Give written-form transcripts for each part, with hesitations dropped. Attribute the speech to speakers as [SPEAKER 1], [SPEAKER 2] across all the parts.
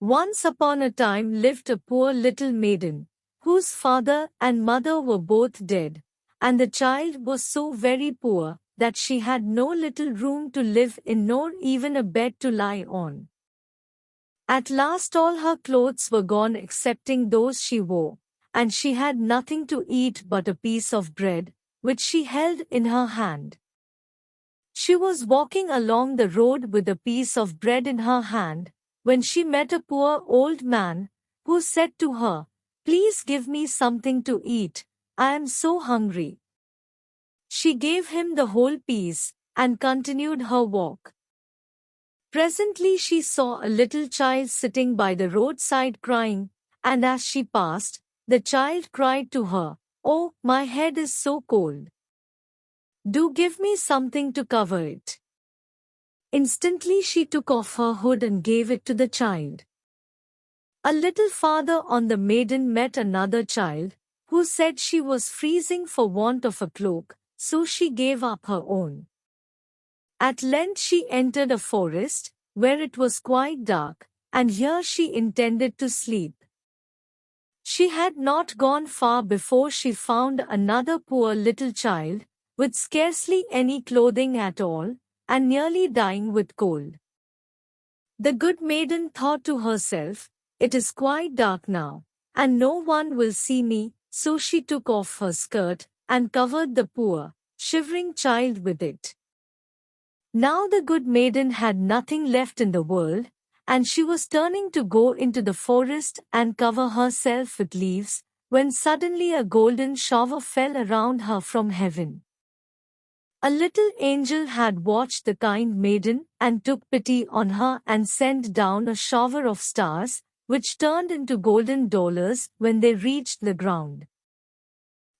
[SPEAKER 1] Once upon a time lived a poor little maiden, whose father and mother were both dead, and the child was so very poor that she had no little room to live in nor even a bed to lie on. At last all her clothes were gone excepting those she wore, and she had nothing to eat but a piece of bread, which she held in her hand. She was walking along the road with a piece of bread in her hand, when she met a poor old man, who said to her, "Please give me something to eat, I am so hungry." She gave him the whole piece, and continued her walk. Presently she saw a little child sitting by the roadside crying, and as she passed, the child cried to her, "Oh, my head is so cold. Do give me something to cover it." Instantly she took off her hood and gave it to the child. A little farther on the maiden met another child, who said she was freezing for want of a cloak, so she gave up her own. At length she entered a forest, where it was quite dark, and here she intended to sleep. She had not gone far before she found another poor little child, with scarcely any clothing at all, and nearly dying with cold. The good maiden thought to herself, "It is quite dark now, and no one will see me," so she took off her skirt, and covered the poor, shivering child with it. Now the good maiden had nothing left in the world, and she was turning to go into the forest and cover herself with leaves, when suddenly a golden shower fell around her from heaven. A little angel had watched the kind maiden and took pity on her and sent down a shower of stars, which turned into golden dollars when they reached the ground.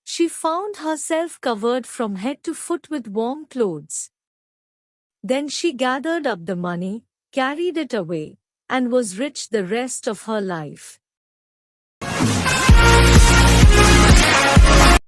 [SPEAKER 1] She found herself covered from head to foot with warm clothes. Then she gathered up the money, carried it away, and was rich the rest of her life.